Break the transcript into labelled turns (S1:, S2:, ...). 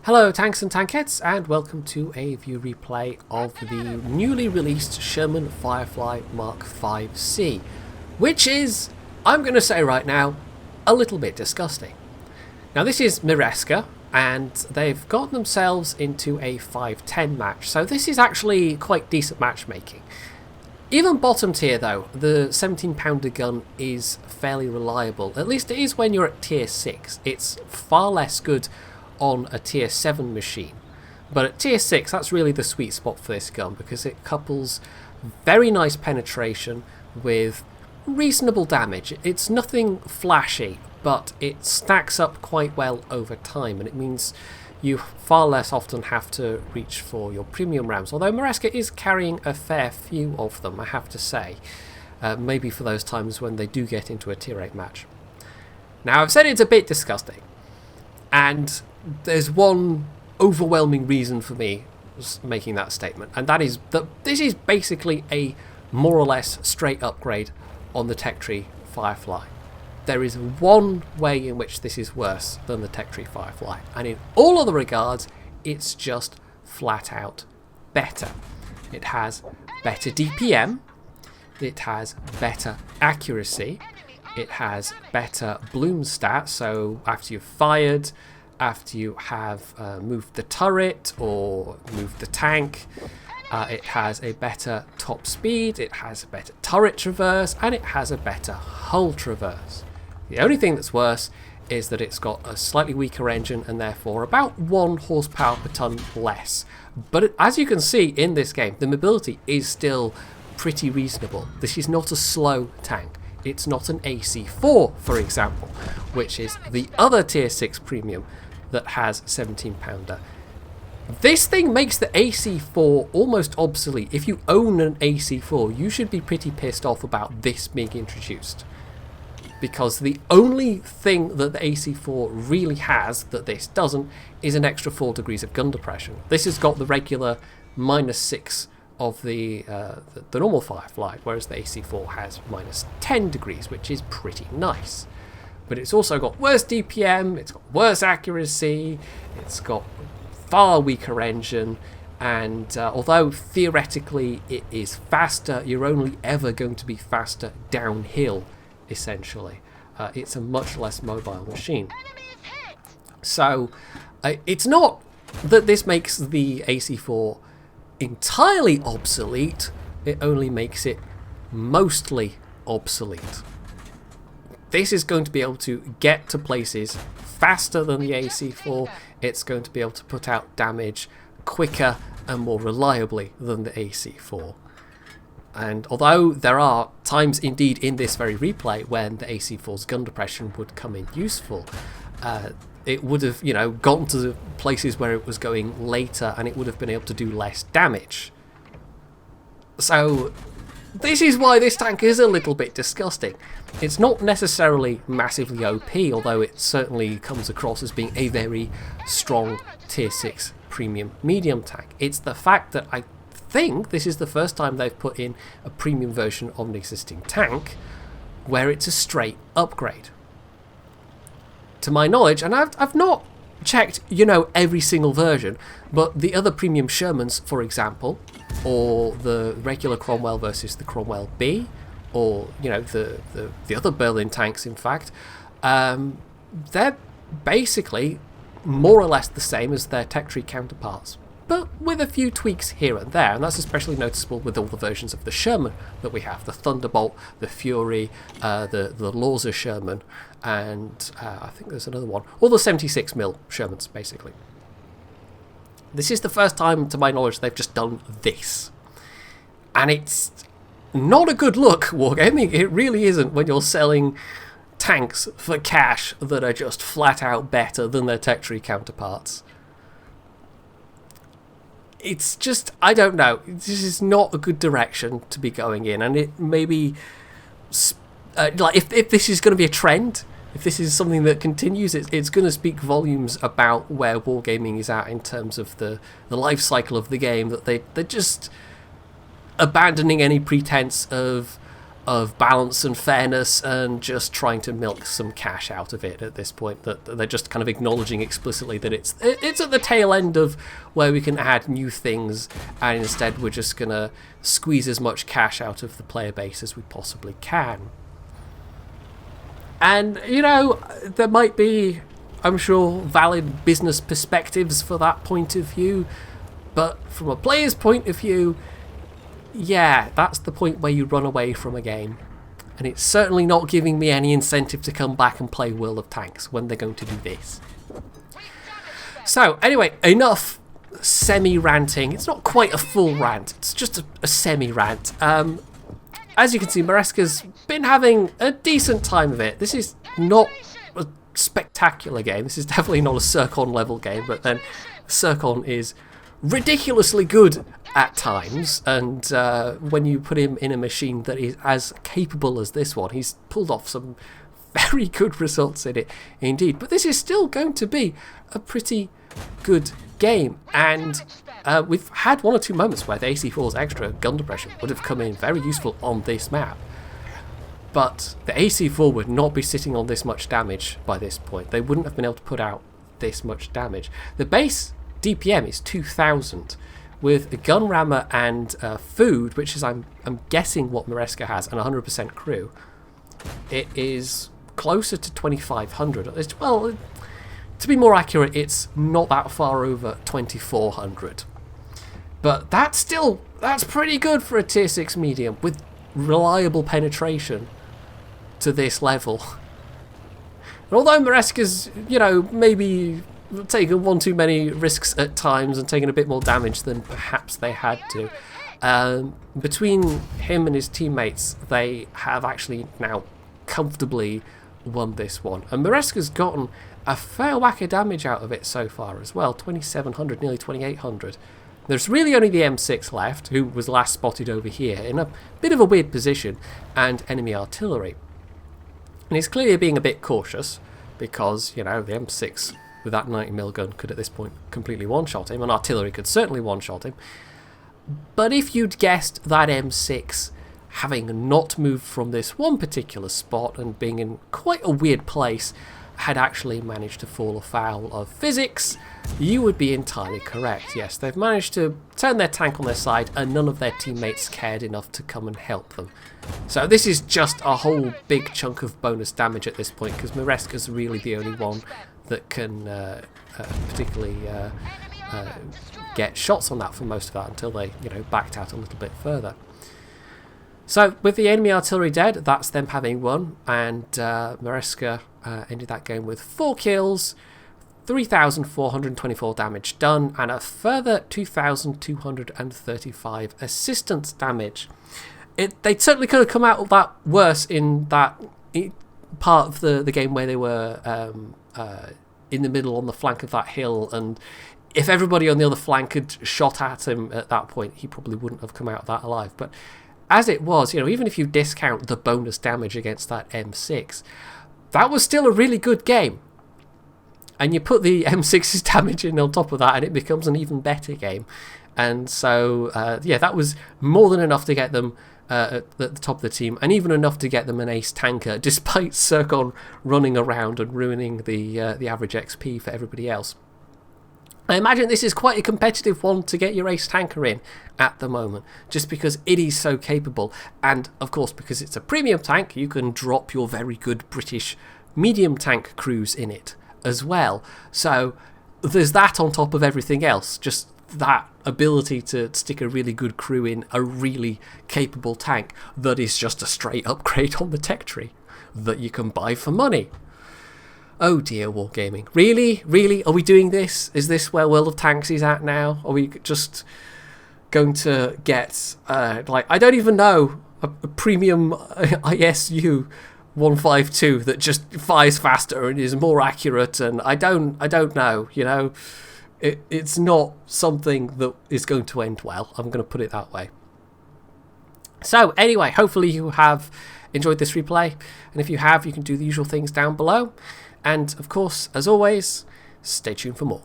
S1: Hello tanks and tankettes, and welcome to a view replay of the newly released Sherman Firefly VC, which is, I'm going to say right now, a little bit disgusting. Now this is Mireska, and they've gotten themselves into a 5-10 match, so this is actually quite decent matchmaking. Even bottom tier though, the 17-pounder gun is fairly reliable, at least it is when you're at tier 6. It's far less good on a tier 7 machine, but at tier 6 that's really the sweet spot for this gun because it couples very nice penetration with reasonable damage. It's nothing flashy, but it stacks up quite well over time, and it means you far less often have to reach for your premium rounds, although Mireska is carrying a fair few of them, I have to say, maybe for those times when they do get into a tier 8 match. Now I've said it's a bit disgusting, and there's one overwhelming reason for me making that statement, and that is that this is basically a more or less straight upgrade on the Tech Tree Firefly. There is one way in which this is worse than the Tech Tree Firefly, and in all other regards it's just flat out better. It has better DPM, it has better accuracy, it has better bloom stats, so after you've fired, after you have moved the turret or moved the tank, it has a better top speed, it has a better turret traverse, and it has a better hull traverse. The only thing that's worse is that it's got a slightly weaker engine and therefore about 1 horsepower per ton less. But as you can see in this game, the mobility is still pretty reasonable. This is not a slow tank. It's not an AC4, for example, which is the other tier 6 premium that has 17-pounder. This thing makes the AC4 almost obsolete. If you own an AC4, you should be pretty pissed off about this being introduced, because the only thing that the AC4 really has that this doesn't is an extra 4 degrees of gun depression. This has got the regular -6 of the normal Firefly, whereas the AC4 has -10 degrees, which is pretty nice. But it's also got worse DPM, it's got worse accuracy, it's got far weaker engine, and although theoretically it is faster, you're only ever going to be faster downhill, essentially. It's a much less mobile machine. So it's not that this makes the AC4 entirely obsolete, it only makes it mostly obsolete. This is going to be able to get to places faster than the AC4, it's going to be able to put out damage quicker and more reliably than the AC4. And although there are times indeed in this very replay when the AC4's gun depression would come in useful, it would have, gotten to the places where it was going later and it would have been able to do less damage. So this is why this tank is a little bit disgusting. It's not necessarily massively OP, although it certainly comes across as being a very strong tier 6 premium medium tank. It's the fact that I think this is the first time they've put in a premium version of an existing tank where it's a straight upgrade. To my knowledge, and I've not checked, every single version, but the other premium Shermans, for example, or the regular Cromwell versus the Cromwell B, or the other Berlin tanks, in fact, they're basically more or less the same as their Tech Tree counterparts, but with a few tweaks here and there, and that's especially noticeable with all the versions of the Sherman that we have: the Thunderbolt, the Fury, the Lorza Sherman, and I think there's another one, all the 76mm Shermans, basically. This is the first time, to my knowledge, they've just done this. And it's not a good look, Wargaming. It really isn't when you're selling tanks for cash that are just flat out better than their Tech Tree counterparts. It's just, I don't know, this is not a good direction to be going in, and it maybe, if this is going to be a trend, if this is something that continues, it's going to speak volumes about where Wargaming is at in terms of the life cycle of the game, that they're just abandoning any pretense of of balance and fairness and just trying to milk some cash out of it at this point. That they're just kind of acknowledging explicitly that it's at the tail end of where we can add new things, and instead we're just going to squeeze as much cash out of the player base as we possibly can. And, you know, there might be, I'm sure, valid business perspectives for that point of view, but from a player's point of view, yeah, that's the point where you run away from a game. And it's certainly not giving me any incentive to come back and play World of Tanks when they're going to do this. So, anyway, enough semi-ranting. It's not quite a full rant, it's just a semi-rant. As you can see, Mireska's been having a decent time of it. This is not a spectacular game. This is definitely not a Circon level game, but then Circon is ridiculously good at times, and when you put him in a machine that is as capable as this one, he's pulled off some very good results in it indeed. But this is still going to be a pretty good game, and we've had one or two moments where the AC4's extra gun depression would have come in very useful on this map, but the AC4 would not be sitting on this much damage by this point. They wouldn't have been able to put out this much damage. The base DPM is 2000 with a gun rammer and food, which is I'm guessing what Mireska has, and 100% crew. It is closer to 2500. Well, to be more accurate, it's not that far over 2400. But that's pretty good for a tier 6 medium with reliable penetration to this level. And although Mireska's, you know, maybe taken one too many risks at times and taken a bit more damage than perhaps they had to, between him and his teammates, they have actually now comfortably won this one. And Mireska's gotten a fair whack of damage out of it so far as well, 2700, nearly 2800. There's really only the M6 left, who was last spotted over here in a bit of a weird position, and enemy artillery. And he's clearly being a bit cautious because, you know, the M6 with that 90mm gun could at this point completely one-shot him, and artillery could certainly one-shot him. But if you'd guessed that M6, having not moved from this one particular spot and being in quite a weird place, had actually managed to fall afoul of physics, you would be entirely correct. Yes, they've managed to turn their tank on their side, and none of their teammates cared enough to come and help them. So this is just a whole big chunk of bonus damage at this point, because Mireska's really the only one that can particularly get shots on that for most of that until they, you know, backed out a little bit further. So with the enemy artillery dead, that's them having won, and Mireska ended that game with 4 kills, 3,424 damage done, and a further 2,235 assistance damage. They certainly could have come out of that worse in that part of the game where they were in the middle on the flank of that hill, and if everybody on the other flank had shot at him at that point, he probably wouldn't have come out of that alive. But as it was, you know, even if you discount the bonus damage against that M6, that was still a really good game. And you put the M6's damage in on top of that, and it becomes an even better game. And so, yeah, that was more than enough to get them at the top of the team, and even enough to get them an ace tanker, despite Circon running around and ruining the average XP for everybody else. I imagine this is quite a competitive one to get your ace tanker in at the moment, just because it is so capable, and of course because it's a premium tank, you can drop your very good British medium tank crews in it as well. So there's that on top of everything else, just that ability to stick a really good crew in a really capable tank that is just a straight upgrade on the tech tree that you can buy for money. Oh dear, Wargaming. Really? Really? Are we doing this? Is this where World of Tanks is at now? Are we just going to get, like, I don't even know, a premium ISU 152 that just fires faster and is more accurate, and I don't know, you know? It's not something that is going to end well. I'm going to put it that way. So anyway, hopefully you have enjoyed this replay, and if you have, you can do the usual things down below. And of course, as always, stay tuned for more.